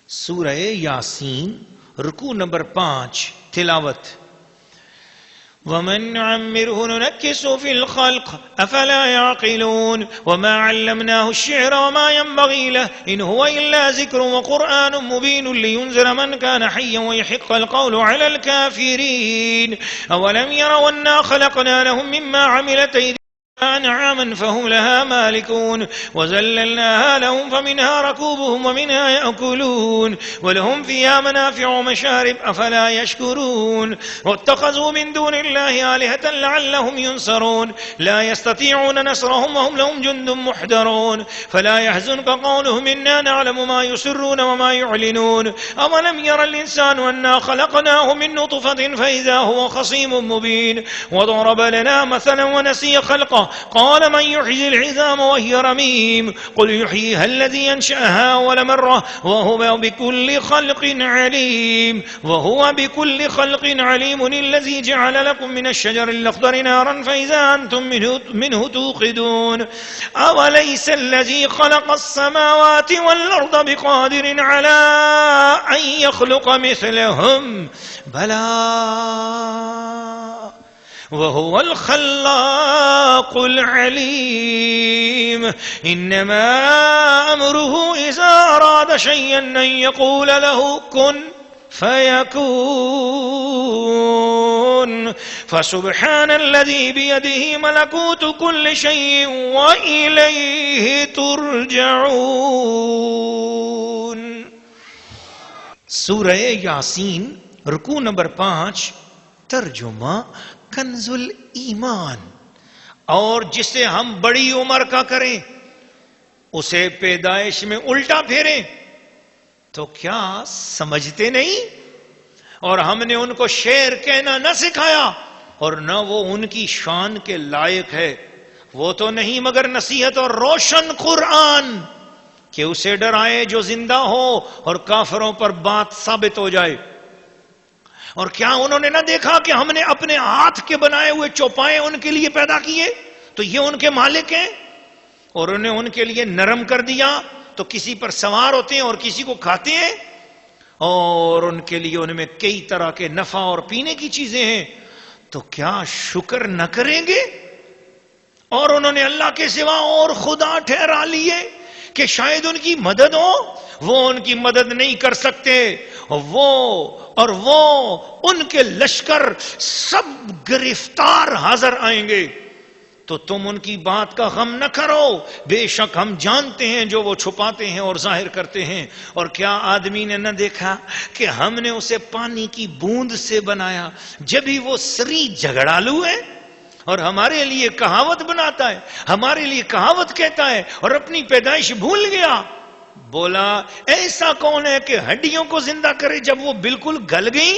سورہ یاسین رکوع نمبر 5 تلاوت وَمَنْ نُعَمِّرْهُ نُنَكِّسْهُ فِي الْخَلْقِ أَفَلَا يَعْقِلُونَ وَمَا عَلَّمْنَاهُ الشِّعْرَ وَمَا يَنبَغِي لَهُ إِنْ هُوَ إِلَّا ذِكْرٌ وَقُرْآنٌ مُبِينٌ لِيُنْذِرَ مَنْ كَانَ حَيًّا وَيَحِقَّ الْقَوْلُ عَلَى الْكَافِرِينَ أَوَلَمْ يَرَوْا أَنَّا خَلَقْنَا لَهُم مِّمَّا عَمِلَتْ أَيْدِيهِمْ أنعاما فهم لها مالكون وذللناها لهم فمنها ركوبهم ومنها يأكلون ولهم فيها منافع ومشارب أفلا يشكرون واتخذوا من دون الله آلهة لعلهم ينصرون لا يستطيعون نصرهم وهم لهم جند محضرون فلا يحزنك قولهم إنا نعلم ما يسرون وما يعلنون أولم ير الإنسان أنا خلقناه من نطفة فإذا هو خصيم مبين وضرب لنا مثلا ونسي خلقه قال من يحيي العظام وهي رميم قل يحييها الذي أنشأها أول مرة وهو بكل خلق عليم الذي جعل لكم من الشجر الأخضر نارا فإذا أنتم منه توقدون أوليس الذي خلق السماوات والأرض بقادر على أن يخلق مثلهم بلى وهو الخلاق العليم إنما أمره إذا أراد شيئا أن يقول له كن فيكون فسبحان الذي بيده ملكوت كل شيء وإليه ترجعون. سورہ یاسین رکوع نمبر 5 ترجمہ کنز الایمان. اور جسے ہم بڑی عمر کا کریں اسے پیدائش میں الٹا پھیریں تو کیا سمجھتے نہیں؟ اور ہم نے ان کو شعر کہنا نہ سکھایا اور نہ وہ ان کی شان کے لائق ہے. وہ تو نہیں مگر نصیحت اور روشن قرآن کہ اسے ڈرائے جو زندہ ہو اور کافروں پر بات ثابت ہو جائے. اور کیا انہوں نے نہ دیکھا کہ ہم نے اپنے ہاتھ کے بنائے ہوئے چوپائے ان کے لیے پیدا کیے تو یہ ان کے مالک ہیں اور انہیں ان کے لیے نرم کر دیا تو کسی پر سوار ہوتے ہیں اور کسی کو کھاتے ہیں اور ان کے لیے ان میں کئی طرح کے نفع اور پینے کی چیزیں ہیں تو کیا شکر نہ کریں گے؟ اور انہوں نے اللہ کے سوا اور خدا ٹھہرا لیے کہ شاید ان کی مدد ہو. وہ ان کی مدد نہیں کر سکتے. وہ ان کے لشکر سب گرفتار حاضر آئیں گے تو تم ان کی بات کا غم نہ کرو. بے شک ہم جانتے ہیں جو وہ چھپاتے ہیں اور ظاہر کرتے ہیں. اور کیا آدمی نے نہ دیکھا کہ ہم نے اسے پانی کی بوند سے بنایا جبھی وہ سری جھگڑالو ہے اور ہمارے لیے کہاوت بناتا ہے, ہمارے لیے کہاوت کہتا ہے اور اپنی پیدائش بھول گیا. بولا ایسا کون ہے کہ ہڈیوں کو زندہ کرے جب وہ بالکل گل گئی؟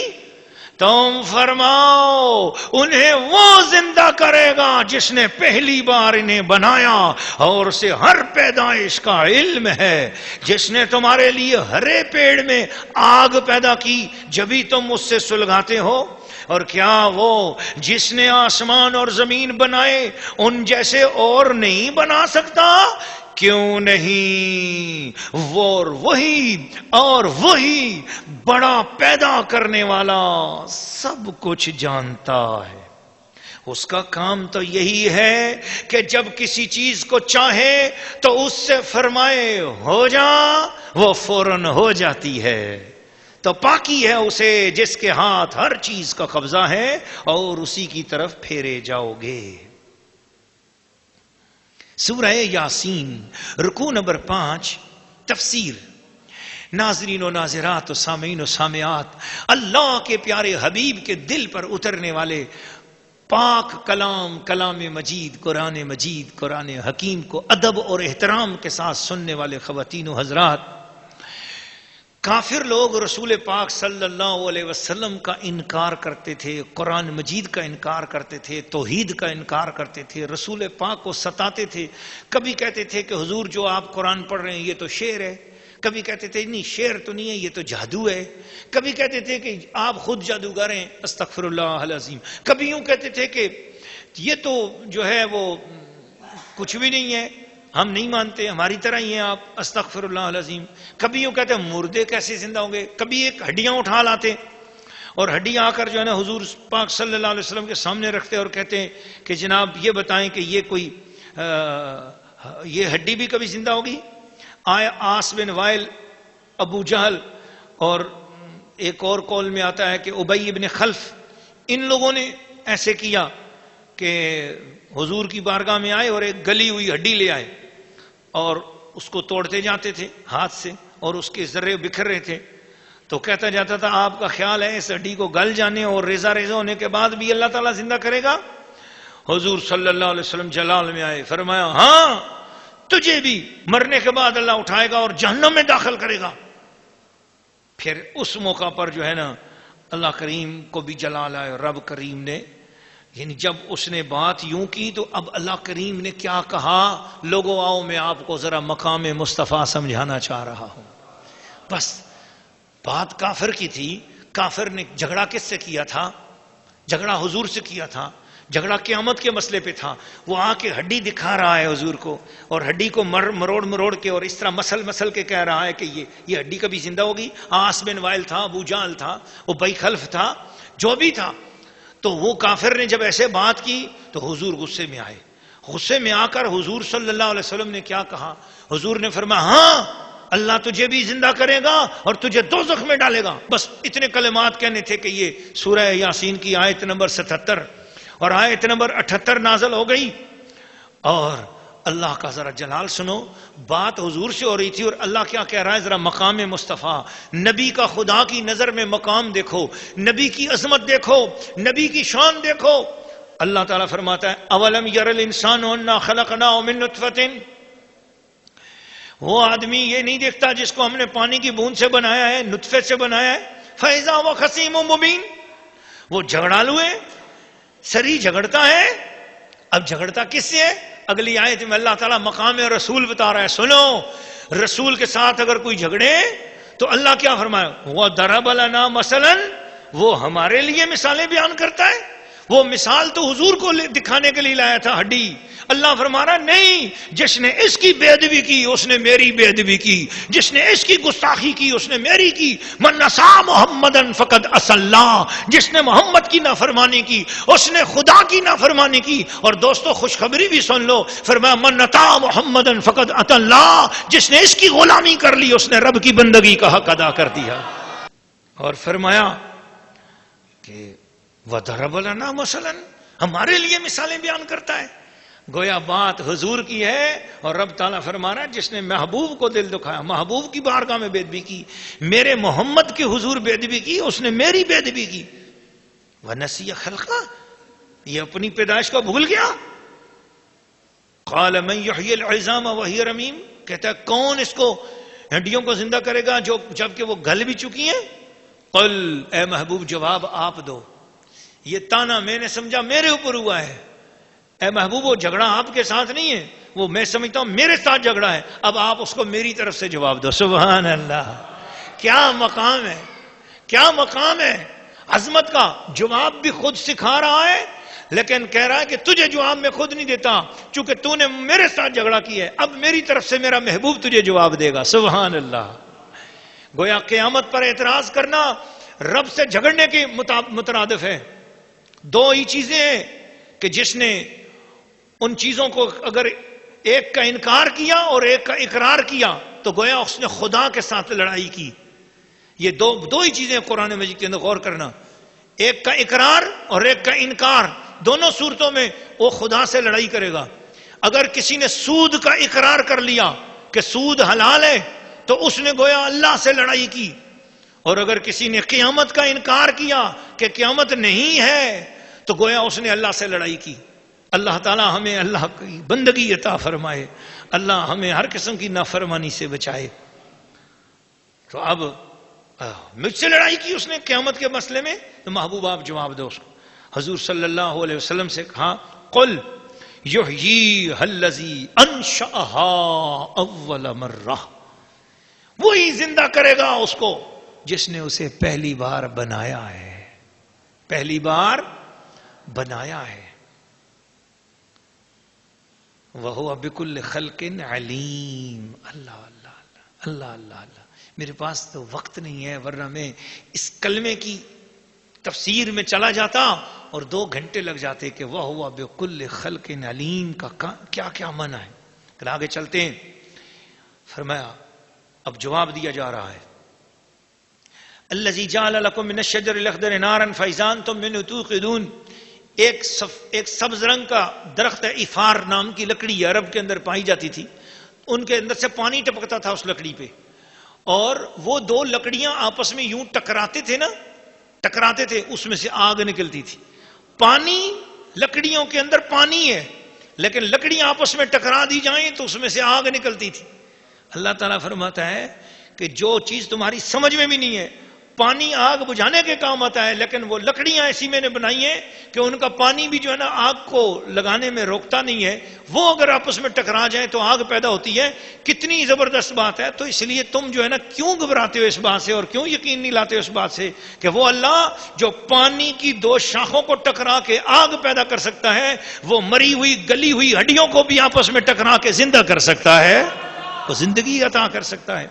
تم فرماؤ انہیں وہ زندہ کرے گا جس نے پہلی بار انہیں بنایا اور اسے ہر پیدائش کا علم ہے. جس نے تمہارے لیے ہرے پیڑ میں آگ پیدا کی جبھی تم اس سے سلگاتے ہو. اور کیا وہ جس نے آسمان اور زمین بنائے ان جیسے اور نہیں بنا سکتا؟ کیوں نہیں؟ وہی بڑا پیدا کرنے والا سب کچھ جانتا ہے. اس کا کام تو یہی ہے کہ جب کسی چیز کو چاہے تو اس سے فرمائے ہو جا, وہ فوراً ہو جاتی ہے. تو پاکی ہے اسے جس کے ہاتھ ہر چیز کا قبضہ ہے اور اسی کی طرف پھیرے جاؤ گے. سورہ یاسین رکوع نمبر 5 تفسیر. ناظرین و ناظرات و سامعین و سامعات, اللہ کے پیارے حبیب کے دل پر اترنے والے پاک کلام مجید قرآن حکیم کو ادب اور احترام کے ساتھ سننے والے خواتین و حضرات, کافر لوگ رسول پاک صلی اللہ علیہ وسلم کا انکار کرتے تھے, قرآن مجید کا انکار کرتے تھے, توحید کا انکار کرتے تھے, رسول پاک کو ستاتے تھے. کبھی کہتے تھے کہ حضور جو آپ قرآن پڑھ رہے ہیں یہ تو شعر ہے, کبھی کہتے تھے نہیں شعر تو نہیں ہے یہ تو جادو ہے, کبھی کہتے تھے کہ آپ خود جادوگر ہیں استغفر اللہ العظیم, کبھی یوں کہتے تھے کہ یہ تو جو ہے وہ کچھ بھی نہیں ہے, ہم نہیں مانتے، ہماری طرح ہی ہیں آپ، استغفر اللہ العظیم. کبھی یوں کہتے ہیں مردے کیسے زندہ ہوں گے، کبھی ایک ہڈیاں اٹھا لاتے اور ہڈیاں آ کر جو ہے نا حضور پاک صلی اللہ علیہ وسلم کے سامنے رکھتے اور کہتے ہیں کہ جناب یہ بتائیں کہ یہ کوئی یہ ہڈی بھی کبھی زندہ ہوگی. آیا آس بن وائل، ابو جہل، اور ایک اور قول میں آتا ہے کہ ابی بن خلف، ان لوگوں نے ایسے کیا کہ حضور کی بارگاہ میں آئے اور ایک گلی ہوئی ہڈی لے آئے اور اس کو توڑتے جاتے تھے ہاتھ سے اور اس کے ذرے بکھر رہے تھے. تو کہتا جاتا تھا آپ کا خیال ہے اس ہڈی کو گل جانے اور ریزہ ریزہ ہونے کے بعد بھی اللہ تعالیٰ زندہ کرے گا؟ حضور صلی اللہ علیہ وسلم جلال میں آئے، فرمایا ہاں تجھے بھی مرنے کے بعد اللہ اٹھائے گا اور جہنم میں داخل کرے گا. پھر اس موقع پر جو ہے نا اللہ کریم کو بھی جلال آئے، رب کریم نے، یعنی جب اس نے بات یوں کی تو اب اللہ کریم نے کیا کہا، لوگوں آؤ میں آپ کو ذرا مقام مصطفیٰ سمجھانا چاہ رہا ہوں. بس بات کافر کی تھی. کافر نے جھگڑا کس سے کیا تھا؟ جھگڑا حضور سے کیا تھا، جھگڑا قیامت کے مسئلے پہ تھا. وہ آ کے ہڈی دکھا رہا ہے حضور کو اور ہڈی کو مروڑ کے اور اس طرح مسل کے کہہ رہا ہے کہ یہ ہڈی کبھی زندہ ہوگی. آس بن وائل تھا، ابو جہل تھا، ابی خلف تھا، جو بھی تھا. تو وہ کافر نے جب ایسے بات کی تو حضور غصے میں آئے. غصے میں آ کر حضور صلی اللہ علیہ وسلم نے کیا کہا؟ حضور نے فرمایا ہاں اللہ تجھے بھی زندہ کرے گا اور تجھے دوزخ میں ڈالے گا. بس اتنے کلمات کہنے تھے کہ یہ سورہ یاسین کی آیت نمبر 77 اور آیت نمبر 78 نازل ہو گئی. اور اللہ کا ذرا جلال سنو، بات حضور سے ہو رہی تھی اور اللہ کیا کہہ رہا ہے، ذرا مقام مصطفیٰ، نبی کا خدا کی نظر میں مقام دیکھو، نبی کی عظمت دیکھو، نبی کی شان دیکھو. اللہ تعالیٰ فرماتا ہے اولم یر الانسان انا خلقناه من نطفۃ، وہ آدمی یہ نہیں دیکھتا جس کو ہم نے پانی کی بوند سے بنایا ہے، نطفے سے بنایا ہے. فاذا هو خصیم مبین، وہ جھگڑالو ہے، سری جھگڑتا ہے. اب جھگڑتا کس سے ہے؟ اگلی آیت میں اللہ تعالیٰ مقام رسول بتا رہا ہے. سنو، رسول کے ساتھ اگر کوئی جھگڑے تو اللہ کیا فرمایا، وہ ضرب لنا مثلا، وہ ہمارے لیے مثالیں بیان کرتا ہے. وہ مثال تو حضور کو دکھانے کے لیے لایا تھا ہڈی. اللہ فرما رہا نہیں، جس نے اس کی بے ادبی کی اس نے میری بے ادبی کی، جس نے اس کی گستاخی کی اس نے میری کی. من نسا محمدن فقد عصى اللہ، جس نے محمد کی نافرمانی کی اس نے خدا کی نافرمانی کی. اور دوستو خوشخبری بھی سن لو، فرمایا من نطع محمدن فقد عطى اللہ، جس نے اس کی غلامی کر لی اس نے رب کی بندگی کا حق ادا کر دیا. اور فرمایا کہ وَضَرَبَ لَنَا مَثَلًا، ہمارے لیے مثالیں بیان کرتا ہے. گویا بات حضور کی ہے اور رب تعالیٰ فرما رہا ہے جس نے محبوب کو دل دکھایا، محبوب کی بارگاہ میں بے ادبی کی، میرے محمد کے حضور بے ادبی کی، اس نے میری بے ادبی کی. وَنَسِيَ خَلْقَهُ، یہ اپنی پیدائش کو بھول گیا. قَالَ مَنْ يُحْيِي الْعِظَامَ وَهِيَ رَمِيمٌ، کہتا ہے کون اس کو ہڈیوں کو زندہ کرے گا جبکہ وہ گل بھی چکی ہیں. قل، اے محبوب جواب آپ دو. یہ تانا میں نے سمجھا میرے اوپر ہوا ہے. اے محبوب وہ جھگڑا آپ کے ساتھ نہیں ہے، وہ میں سمجھتا ہوں میرے ساتھ جھگڑا ہے. اب آپ اس کو میری طرف سے جواب دو. سبحان اللہ، کیا مقام ہے، کیا مقام ہے عظمت کا. جواب بھی خود سکھا رہا ہے لیکن کہہ رہا ہے کہ تجھے جواب میں خود نہیں دیتا چونکہ تو نے میرے ساتھ جھگڑا کی ہے، اب میری طرف سے میرا محبوب تجھے جواب دے گا. سبحان اللہ. گویا قیامت پر اعتراض کرنا رب سے جھگڑنے کے مترادف ہے. دو ہی چیزیں ہیں کہ جس نے ان چیزوں کو اگر ایک کا انکار کیا اور ایک کا اقرار کیا تو گویا اس نے خدا کے ساتھ لڑائی کی. یہ دو ہی چیزیں قرآن مجید کے اندر غور کرنا، ایک کا اقرار اور ایک کا انکار. دونوں صورتوں میں وہ خدا سے لڑائی کرے گا. اگر کسی نے سود کا اقرار کر لیا کہ سود حلال ہے تو اس نے گویا اللہ سے لڑائی کی. اور اگر کسی نے قیامت کا انکار کیا کہ قیامت نہیں ہے تو گویا اس نے اللہ سے لڑائی کی. اللہ تعالی ہمیں اللہ کی بندگی عطا فرمائے، اللہ ہمیں ہر قسم کی نافرمانی سے بچائے. تو اب مجھ سے لڑائی کی اس نے قیامت کے مسئلے میں، تو محبوب آپ جواب دو اس کو. حضور صلی اللہ علیہ وسلم سے کہا قل یحییھا الذی انشأھا اول مرہ، وہی زندہ کرے گا اس کو جس نے اسے پہلی بار بنایا ہے، پہلی بار بنایا ہے. وَهُوَ بِكُلِّ خَلْقٍ عَلِيمٌ. اللہ اللہ اللہ اللہ اللہ اللہ. میرے پاس تو وقت نہیں ہے، ورنہ میں اس کلمے کی تفسیر میں چلا جاتا اور 2 گھنٹے لگ جاتے کہ وَهُوَ بِكُلِّ خَلْقٍ عَلِيمٌ کا کیا کیا معنی ہے. پھر آگے چلتے ہیں. فرمایا اب جواب دیا جا رہا ہے. الذی جعل لکم من الشجر الاخضر نارا فاذا انتم منہ توقدون. ایک سبز رنگ کا درخت ہے، افار نام کی لکڑی عرب کے اندر پائی جاتی تھی، ان کے اندر سے پانی ٹپکتا تھا اس لکڑی پہ، اور وہ 2 لکڑیاں آپس میں یوں ٹکراتے تھے، اس میں سے آگ نکلتی تھی. پانی، لکڑیوں کے اندر پانی ہے، لیکن لکڑیاں آپس میں ٹکرا دی جائیں تو اس میں سے آگ نکلتی تھی. اللہ تعالیٰ فرماتا ہے کہ جو چیز تمہاری سمجھ میں بھی نہیں ہے، پانی آگ بجھانے کے کام آتا ہے، لیکن وہ لکڑیاں ایسی میں نے بنائی ہیں کہ ان کا پانی بھی جو ہے نا آگ کو لگانے میں روکتا نہیں ہے، وہ اگر آپس میں ٹکرا جائیں تو آگ پیدا ہوتی ہے. کتنی زبردست بات ہے. تو اس لیے تم جو ہے نا کیوں گھبراتے ہو اس بات سے اور کیوں یقین نہیں لاتے ہو اس بات سے کہ وہ اللہ جو پانی کی 2 شاخوں کو ٹکرا کے آگ پیدا کر سکتا ہے، وہ مری ہوئی گلی ہوئی ہڈیوں کو بھی آپس میں ٹکرا کے زندہ کر سکتا ہے، وہ زندگی عطا کر سکتا ہے.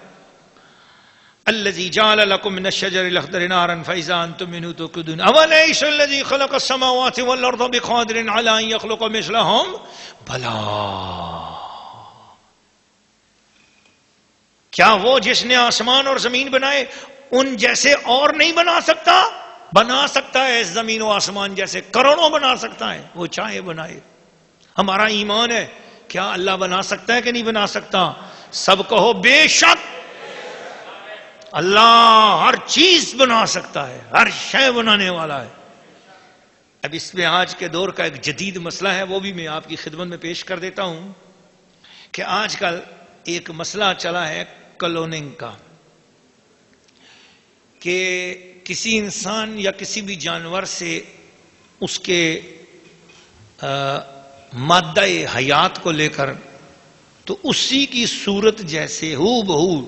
الذي جعل لكم من الشجر الاخضر نارا فاذا انتم منه توقدون. اوليس الذي خلق السماوات والارض بقادر على ان يخلق مثلهم بلى. کیا وہ جس نے آسمان اور زمین بنائے ان جیسے اور نہیں بنا سکتا؟ بنا سکتا ہے. زمین و آسمان جیسے کروڑوں بنا سکتا ہے، وہ چاہے بنائے. ہمارا ایمان ہے. کیا اللہ بنا سکتا ہے کہ نہیں بنا سکتا؟ سب کہو بے شک. اللہ ہر چیز بنا سکتا ہے، ہر شے بنانے والا ہے. اب اس میں آج کے دور کا ایک جدید مسئلہ ہے، وہ بھی میں آپ کی خدمت میں پیش کر دیتا ہوں کہ آج کل ایک مسئلہ چلا ہے کلوننگ کا، کہ کسی انسان یا کسی بھی جانور سے اس کے مادہ حیات کو لے کر تو اسی کی صورت جیسے ہو بہو،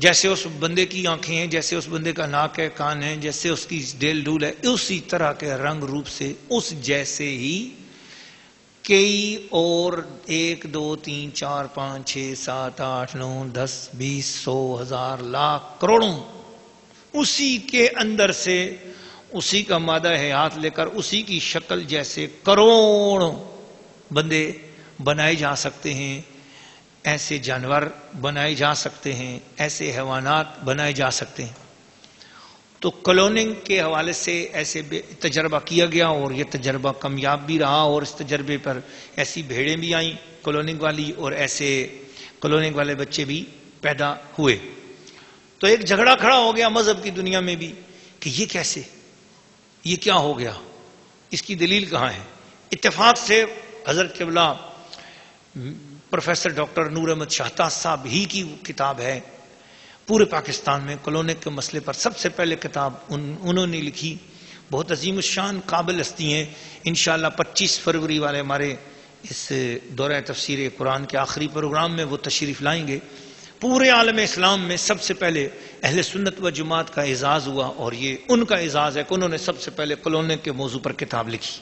جیسے اس بندے کی آنکھیں ہیں، جیسے اس بندے کا ناک ہے، کان ہے، جیسے اس کی ڈیل ڈول ہے، اسی طرح کے رنگ روپ سے اس جیسے ہی کئی اور 1 2 3 4 5 6 7 8 9 10 20 100 1000 لاکھ کروڑوں اسی کے اندر سے اسی کا مادہ حیات لے کر اسی کی شکل جیسے کروڑوں بندے بنائے جا سکتے ہیں، ایسے جانور بنائے جا سکتے ہیں، ایسے حیوانات بنائے جا سکتے ہیں. تو کلوننگ کے حوالے سے ایسے تجربہ کیا گیا اور یہ تجربہ کامیاب بھی رہا، اور اس تجربے پر ایسی بھیڑیں بھی آئیں کلوننگ والی، اور ایسے کلوننگ والے بچے بھی پیدا ہوئے. تو ایک جھگڑا کھڑا ہو گیا مذہب کی دنیا میں بھی کہ یہ کیسے، یہ کیا ہو گیا، اس کی دلیل کہاں ہے. اتفاق سے حضرت قبلہ پروفیسر ڈاکٹر نور احمد شاہتاز صاحب ہی کی کتاب ہے پورے پاکستان میں کلوننگ کے مسئلے پر سب سے پہلے کتاب انہوں نے لکھی. بہت عظیم الشان قابل ہستی ہیں. انشاءاللہ 25 فروری والے ہمارے اس دورہ تفسیر قرآن کے آخری پروگرام میں وہ تشریف لائیں گے. پورے عالم اسلام میں سب سے پہلے اہل سنت و جماعت کا اعزاز ہوا، اور یہ ان کا اعزاز ہے کہ انہوں نے سب سے پہلے کلوننگ کے موضوع پر کتاب لکھی.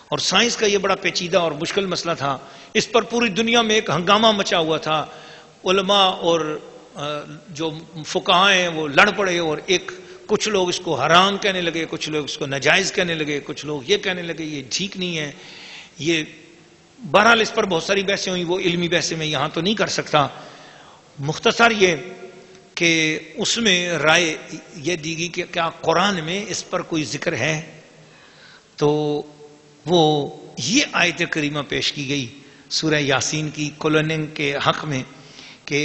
اور سائنس کا یہ بڑا پیچیدہ اور مشکل مسئلہ تھا، اس پر پوری دنیا میں ایک ہنگامہ مچا ہوا تھا. علماء اور جو فقہاء ہیں وہ لڑ پڑے، اور کچھ لوگ اس کو حرام کہنے لگے، کچھ لوگ اس کو ناجائز کہنے لگے، کچھ لوگ یہ کہنے لگے یہ ٹھیک نہیں ہے. یہ بہرحال اس پر بہت ساری بحثیں ہوئی، وہ علمی بحثیں میں یہاں تو نہیں کر سکتا. مختصر یہ کہ اس میں رائے یہ دی گئی کہ کیا قرآن میں اس پر کوئی ذکر ہے. تو وہ یہ آیت کریمہ پیش کی گئی سورہ یاسین کی کلوننگ کے حق میں کہ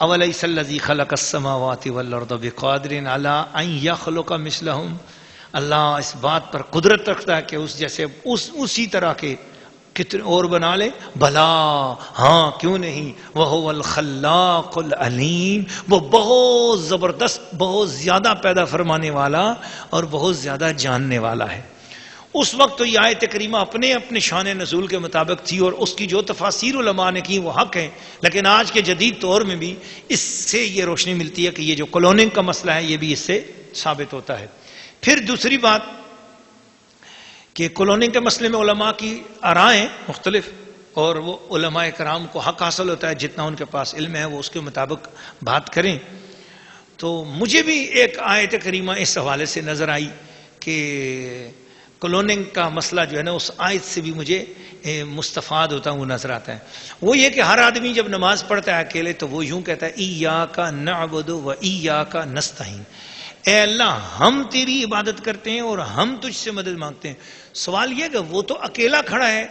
اولیس الذی خلق السماوات والارض بقادر علی ان یخلق مثلہم. اللہ اس بات پر قدرت رکھتا ہے کہ اس جیسے اسی طرح کے کتنے اور بنا لے. بھلا ہاں کیوں نہیں. وہو الخلاق العلیم، وہ بہت زبردست، بہت زیادہ پیدا فرمانے والا اور بہت زیادہ جاننے والا ہے. اس وقت تو یہ آیت کریمہ اپنے شان نزول کے مطابق تھی، اور اس کی جو تفاسیر علماء نے کی وہ حق ہیں. لیکن آج کے جدید دور میں بھی اس سے یہ روشنی ملتی ہے کہ یہ جو کلوننگ کا مسئلہ ہے یہ بھی اس سے ثابت ہوتا ہے. پھر دوسری بات کہ کلوننگ کے مسئلے میں علماء کی آرائیں مختلف. اور وہ علماء کرام کو حق حاصل ہوتا ہے، جتنا ان کے پاس علم ہے وہ اس کے مطابق بات کریں. تو مجھے بھی ایک آیت کریمہ اس حوالے سے نظر آئی کہ کلوننگ کا مسئلہ جو ہے نا، اس آیت سے بھی مجھے مستفاد ہوتا ہوں نظر آتا ہے. وہ یہ کہ ہر آدمی جب نماز پڑھتا ہے اکیلے تو وہ یوں کہتا ہے ایاک نعبد و ایاک نستعین، اے اللہ ہم تیری عبادت کرتے ہیں اور ہم تجھ سے مدد مانگتے ہیں. سوال یہ کہ وہ تو اکیلا کھڑا ہے،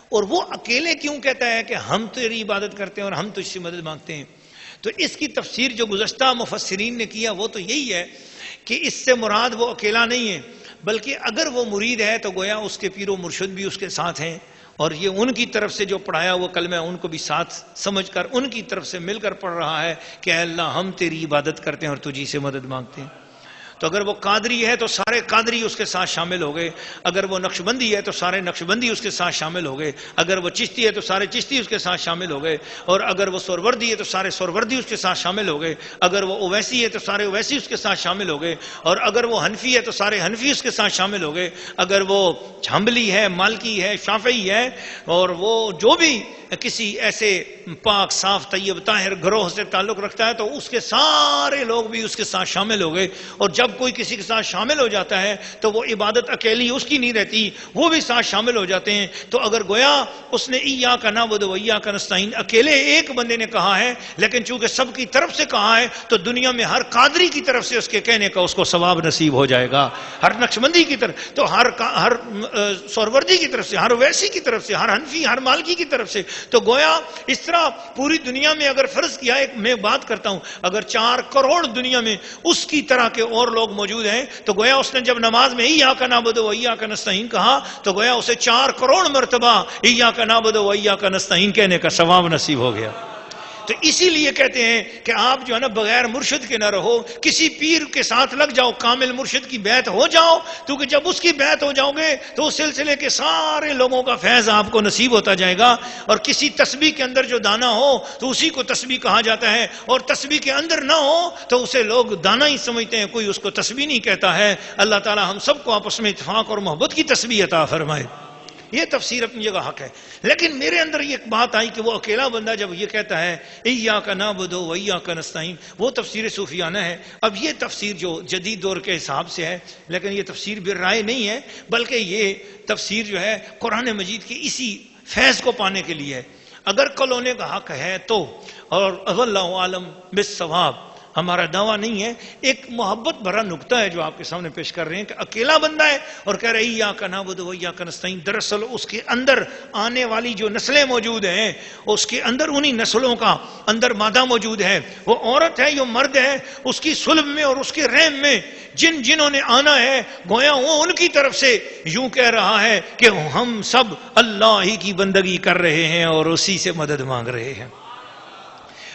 اور وہ اکیلے کیوں کہتا ہے کہ ہم تیری عبادت کرتے ہیں اور ہم تجھ سے مدد مانگتے ہیں؟ تو اس کی تفسیر جو گزشتہ مفسرین نے کیا وہ تو یہی ہے کہ اس سے مراد وہ اکیلا نہیں ہے، بلکہ اگر وہ مرید ہے تو گویا اس کے پیر و مرشد بھی اس کے ساتھ ہیں، اور یہ ان کی طرف سے جو پڑھایا وہ کلمہ ان کو بھی ساتھ سمجھ کر ان کی طرف سے مل کر پڑھ رہا ہے کہ اے اللہ ہم تیری عبادت کرتے ہیں اور تجھی سے مدد مانگتے ہیں. تو اگر وہ قادری ہے تو سارے قادری اس کے ساتھ شامل ہو گئے، اگر وہ نقشبندی ہے تو سارے نقشبندی اس کے ساتھ شامل ہو گئے، اگر وہ چشتی ہے تو سارے چشتی اس کے ساتھ شامل ہو گئے، اور اگر وہ سوروردی ہے تو سارے سوروردی اس کے ساتھ شامل ہو گئے، اگر وہ اویسی ہے تو سارے اویسی اس کے ساتھ شامل ہو گئے، اور اگر وہ حنفی ہے تو سارے حنفی اس کے ساتھ شامل ہو گئے، اگر وہ حنبلی ہے، مالکی ہے، شافعی ہے، اور وہ جو بھی کسی ایسے پاک صاف طیب طاہر گروہ سے تعلق رکھتا ہے تو اس کے سارے لوگ بھی اس کے ساتھ شامل ہو گئے. اور جب کوئی کسی کے ساتھ شامل ہو جاتا ہے تو وہ عبادت اکیلی اس کی نہیں رہتی، وہ بھی ساتھ شامل ہو جاتے ہیں. تو اگر گویا اس نے ایاک نعبد و ایاک نستعین اکیلے ایک بندے نے کہا ہے، لیکن چونکہ سب کی طرف سے کہا ہے تو دنیا میں ہر قادری کی طرف سے اس کے کہنے کا اس کو ثواب نصیب ہو جائے گا، ہر نقشبندی کی طرف، تو ہر سوروردی کی طرف سے، ہر ویسی کی طرف سے، ہر حنفی، ہر مالکی کی طرف سے. تو گویا اس طرح پوری دنیا میں اگر فرض کیا ہے، میں بات کرتا ہوں اگر 4 کروڑ دنیا میں اس کی طرح کے اور لوگ موجود ہیں تو گویا اس نے جب نماز میں ایاک نعبد و ایاک نستعین کہا تو گویا اسے 4 کروڑ مرتبہ ایاک نعبد و ایاک نستعین کہنے کا ثواب نصیب ہو گیا. تو اسی لیے کہتے ہیں کہ آپ جو ہے نا بغیر مرشد کے نہ رہو، کسی پیر کے ساتھ لگ جاؤ، کامل مرشد کی بیعت ہو جاؤ، کیونکہ جب اس کی بیعت ہو جاؤ گے تو اس سلسلے کے سارے لوگوں کا فیض آپ کو نصیب ہوتا جائے گا. اور کسی تسبیح کے اندر جو دانا ہو تو اسی کو تسبیح کہا جاتا ہے، اور تسبیح کے اندر نہ ہو تو اسے لوگ دانا ہی سمجھتے ہیں، کوئی اس کو تسبیح نہیں کہتا ہے. اللہ تعالی ہم سب کو آپس میں اتفاق اور محبت کی تسبیح عطا فرمائے. یہ تفسیر اپنی جگہ حق ہے، لیکن میرے اندر یہ ایک بات آئی کہ وہ اکیلا بندہ جب یہ کہتا ہے ایاک نعبد و ایاک نستعین، وہ تفسیر صوفیانہ ہے. اب یہ تفسیر جو جدید دور کے حساب سے ہے، لیکن یہ تفسیر بالرائے نہیں ہے، بلکہ یہ تفسیر جو ہے قرآن مجید کی اسی فیض کو پانے کے لیے ہے. اگر کلونے کا حق ہے تو، اور واللہ عالم بالصواب، ہمارا دعویٰ نہیں ہے، ایک محبت بھرا نکتہ ہے جو آپ کے سامنے پیش کر رہے ہیں کہ اکیلا بندہ ہے اور کہہ رہے ایاک نعبد و ایاک نستعین. دراصل اس کے اندر آنے والی جو نسلیں موجود ہیں، اس کے اندر انہی نسلوں کا اندر مادہ موجود ہے، وہ عورت ہے یا مرد ہے، اس کی صلب میں اور اس کے رحم میں جنہوں نے آنا ہے، گویا وہ ان کی طرف سے یوں کہہ رہا ہے کہ ہم سب اللہ ہی کی بندگی کر رہے ہیں اور اسی سے مدد مانگ رہے ہیں.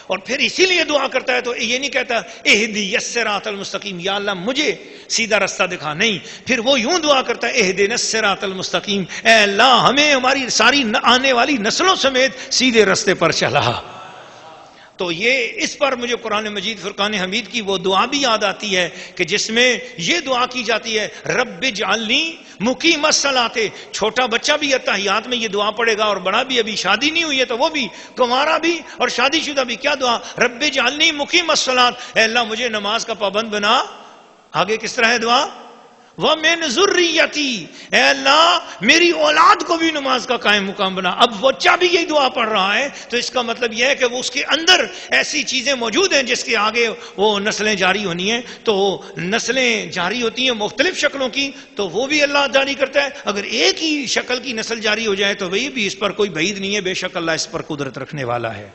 اور پھر اسی لیے دعا کرتا ہے تو یہ نہیں کہتا اہدی الصراط المستقیم، یا اللہ مجھے سیدھا رستہ دکھا، نہیں، پھر وہ یوں دعا کرتا ہے اہدنا الصراط المستقیم، اے اللہ ہمیں ہماری ساری آنے والی نسلوں سمیت سیدھے رستے پر چلا. تو یہ اس پر مجھے قرآن مجید فرقان حمید کی وہ دعا بھی یاد آتی ہے کہ جس میں یہ دعا کی جاتی ہے رب اجعلنی مقیم الصلاۃ. چھوٹا بچہ بھی اتحیات میں یہ دعا پڑھے گا، اور بڑا بھی ابھی شادی نہیں ہوئی ہے تو وہ بھی، کنوارا بھی اور شادی شدہ بھی، کیا دعا؟ رب اجعلنی مقیم الصلاۃ، اے اللہ مجھے نماز کا پابند بنا. آگے کس طرح ہے دعا؟ وَمِن ذُرِّيَّتِي، اے اللہ میری اولاد کو بھی نماز کا قائم مقام بنا. اب بچہ بھی یہی دعا پڑھ رہا ہے تو اس کا مطلب یہ ہے کہ وہ اس کے اندر ایسی چیزیں موجود ہیں جس کے آگے وہ نسلیں جاری ہونی ہیں. تو نسلیں جاری ہوتی ہیں مختلف شکلوں کی، تو وہ بھی اللہ جاری کرتا ہے. اگر ایک ہی شکل کی نسل جاری ہو جائے تو وہی بھی اس پر کوئی بعید نہیں ہے، بے شک اللہ اس پر قدرت رکھنے والا ہے.